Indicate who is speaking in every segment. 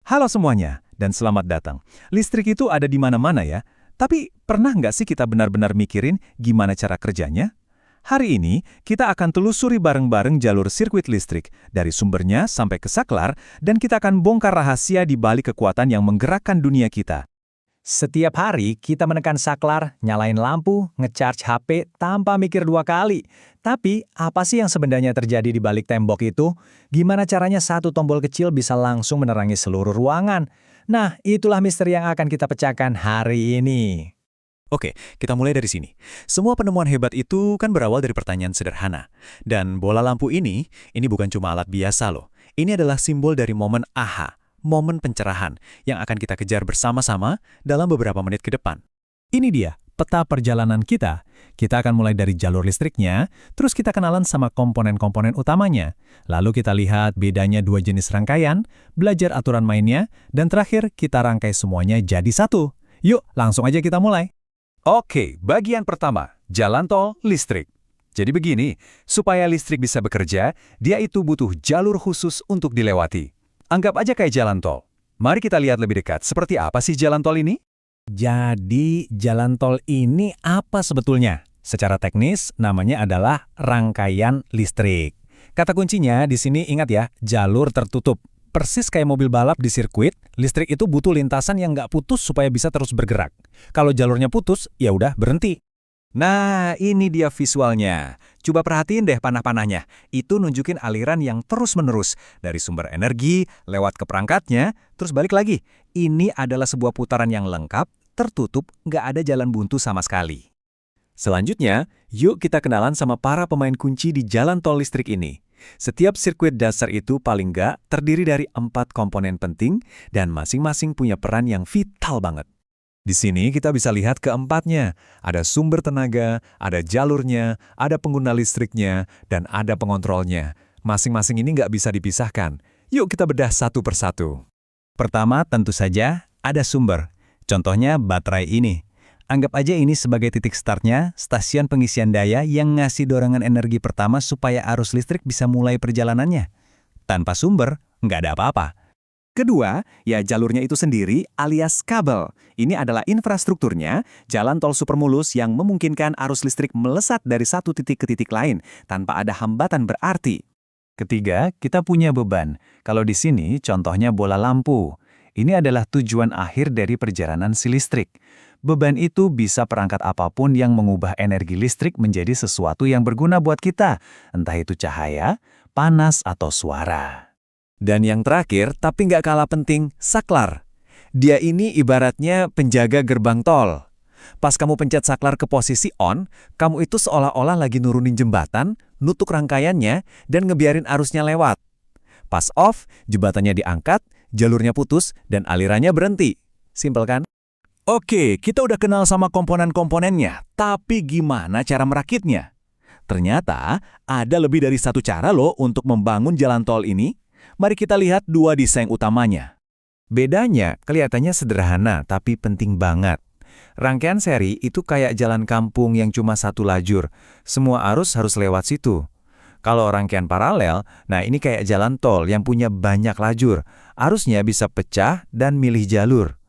Speaker 1: Halo semuanya, dan selamat datang. Listrik itu ada di mana-mana ya, tapi pernah nggak sih kita benar-benar mikirin gimana cara kerjanya? Hari ini, kita akan telusuri bareng-bareng jalur sirkuit listrik, dari sumbernya sampai ke saklar, dan kita akan bongkar rahasia di balik kekuatan yang menggerakkan dunia kita.
Speaker 2: Setiap hari kita menekan saklar, nyalain lampu, ngecharge HP tanpa mikir dua kali. Tapi apa sih yang sebenarnya terjadi di balik tembok itu? Gimana caranya satu tombol kecil bisa langsung menerangi seluruh ruangan? Nah, itulah misteri yang akan kita pecahkan hari ini.
Speaker 1: Oke, kita mulai dari sini. Semua penemuan hebat itu kan berawal dari pertanyaan sederhana. Dan bola lampu ini bukan cuma alat biasa loh. Ini adalah simbol dari momen aha, momen pencerahan yang akan kita kejar bersama-sama dalam beberapa menit ke depan. Ini dia, peta perjalanan kita. Kita akan mulai dari jalur listriknya, terus kita kenalan sama komponen-komponen utamanya. Lalu kita lihat bedanya dua jenis rangkaian, belajar aturan mainnya, dan terakhir kita rangkai semuanya jadi satu. Yuk, langsung aja kita mulai. Oke, bagian pertama, jalan tol listrik. Jadi begini, supaya listrik bisa bekerja, dia itu butuh jalur khusus untuk dilewati. Anggap aja kayak jalan tol. Mari kita lihat lebih dekat, seperti apa sih jalan tol ini?
Speaker 2: Jadi, jalan tol ini apa sebetulnya? Secara teknis, namanya adalah rangkaian listrik. Kata kuncinya di sini ingat ya, jalur tertutup. Persis kayak mobil balap di sirkuit, listrik itu butuh lintasan yang nggak putus supaya bisa terus bergerak. Kalau jalurnya putus, ya udah berhenti.
Speaker 1: Nah, ini dia visualnya. Coba perhatiin deh panah-panahnya. Itu nunjukin aliran yang terus-menerus. Dari sumber energi, lewat ke perangkatnya, terus balik lagi. Ini adalah sebuah putaran yang lengkap, tertutup, nggak ada jalan buntu sama sekali. Selanjutnya, yuk kita kenalan sama para pemain kunci di jalan tol listrik ini. Setiap sirkuit dasar itu paling nggak terdiri dari 4 komponen penting dan masing-masing punya peran yang vital banget. Di sini kita bisa lihat keempatnya. Ada sumber tenaga, ada jalurnya, ada pengguna listriknya, dan ada pengontrolnya. Masing-masing ini nggak bisa dipisahkan. Yuk kita bedah satu persatu. Pertama tentu saja ada sumber. Contohnya baterai ini. Anggap aja ini sebagai titik startnya, stasiun pengisian daya yang ngasih dorongan energi pertama supaya arus listrik bisa mulai perjalanannya. Tanpa sumber, nggak ada apa-apa. Kedua, ya jalurnya itu sendiri alias kabel. Ini adalah infrastrukturnya, jalan tol supermulus yang memungkinkan arus listrik melesat dari satu titik ke titik lain tanpa ada hambatan berarti. Ketiga, kita punya beban. Kalau di sini contohnya bola lampu. Ini adalah tujuan akhir dari perjalanan si listrik. Beban itu bisa perangkat apapun yang mengubah energi listrik menjadi sesuatu yang berguna buat kita, entah itu cahaya, panas, atau suara. Dan yang terakhir, tapi nggak kalah penting, saklar. Dia ini ibaratnya penjaga gerbang tol. Pas kamu pencet saklar ke posisi on, kamu itu seolah-olah lagi nurunin jembatan, nutup rangkaiannya, dan ngebiarin arusnya lewat. Pas off, jembatannya diangkat, jalurnya putus, dan alirannya berhenti. Simpel kan? Oke, kita udah kenal sama komponen-komponennya, tapi gimana cara merakitnya? Ternyata ada lebih dari satu cara loh untuk membangun jalan tol ini. Mari kita lihat dua desain utamanya. Bedanya kelihatannya sederhana tapi penting banget. Rangkaian seri itu kayak jalan kampung yang cuma satu lajur. Semua arus harus lewat situ. Kalau rangkaian paralel, nah ini kayak jalan tol yang punya banyak lajur. Arusnya bisa pecah dan milih jalur.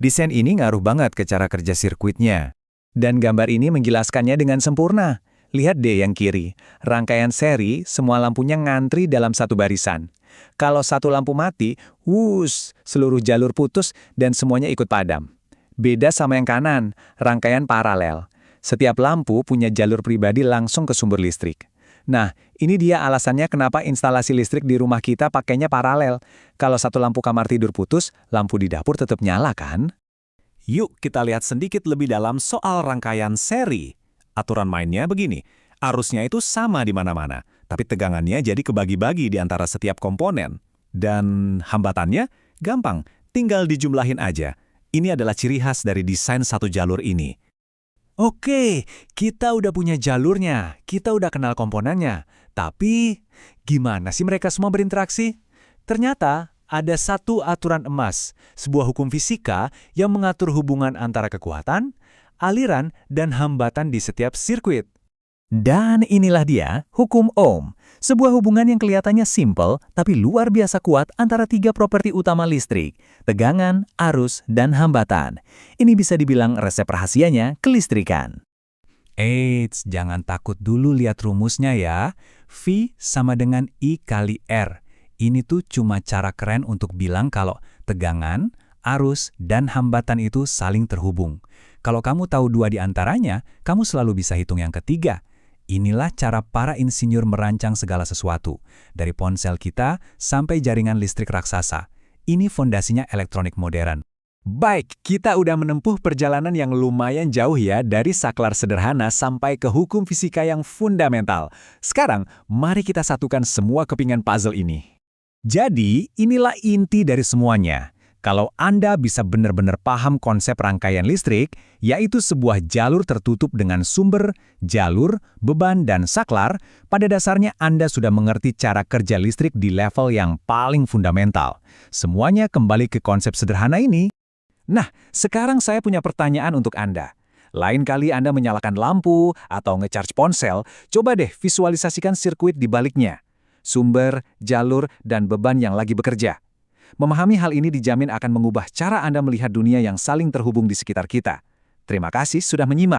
Speaker 1: Desain ini ngaruh banget ke cara kerja sirkuitnya. Dan gambar ini menjelaskannya dengan sempurna. Lihat deh yang kiri. Rangkaian seri, semua lampunya ngantri dalam satu barisan. Kalau satu lampu mati, seluruh jalur putus dan semuanya ikut padam. Beda sama yang kanan, rangkaian paralel. Setiap lampu punya jalur pribadi langsung ke sumber listrik. Nah, ini dia alasannya kenapa instalasi listrik di rumah kita pakainya paralel. Kalau satu lampu kamar tidur putus, lampu di dapur tetap nyala kan? Yuk kita lihat sedikit lebih dalam soal rangkaian seri. Aturan mainnya begini, arusnya itu sama di mana-mana, tapi tegangannya jadi kebagi-bagi di antara setiap komponen. Dan hambatannya gampang, tinggal dijumlahin aja. Ini adalah ciri khas dari desain satu jalur ini. Oke, kita udah punya jalurnya, kita udah kenal komponennya. Tapi, gimana sih mereka semua berinteraksi? Ternyata, ada satu aturan emas, sebuah hukum fisika yang mengatur hubungan antara kekuatan, aliran, dan hambatan di setiap sirkuit.
Speaker 2: Dan inilah dia hukum Ohm, sebuah hubungan yang kelihatannya simpel tapi luar biasa kuat antara tiga properti utama listrik, tegangan, arus, dan hambatan. Ini bisa dibilang resep rahasianya kelistrikan.
Speaker 1: Eits, jangan takut dulu lihat rumusnya ya. V sama dengan I kali R. Ini tuh cuma cara keren untuk bilang kalau tegangan, arus, dan hambatan itu saling terhubung. Kalau kamu tahu dua di antaranya, kamu selalu bisa hitung yang ketiga. Inilah cara para insinyur merancang segala sesuatu, dari ponsel kita sampai jaringan listrik raksasa. Ini fondasinya elektronik modern. Baik, kita udah menempuh perjalanan yang lumayan jauh ya dari saklar sederhana sampai ke hukum fisika yang fundamental. Sekarang, mari kita satukan semua kepingan puzzle ini. Jadi, inilah inti dari semuanya. Kalau Anda bisa benar-benar paham konsep rangkaian listrik, yaitu sebuah jalur tertutup dengan sumber, jalur, beban, dan saklar, pada dasarnya Anda sudah mengerti cara kerja listrik di level yang paling fundamental. Semuanya kembali ke konsep sederhana ini. Nah, sekarang saya punya pertanyaan untuk Anda. Lain kali Anda menyalakan lampu atau nge-charge ponsel, coba deh visualisasikan sirkuit di baliknya. Sumber, jalur, dan beban yang lagi bekerja. Memahami hal ini dijamin akan mengubah cara Anda melihat dunia yang saling terhubung di sekitar kita. Terima kasih sudah menyimak.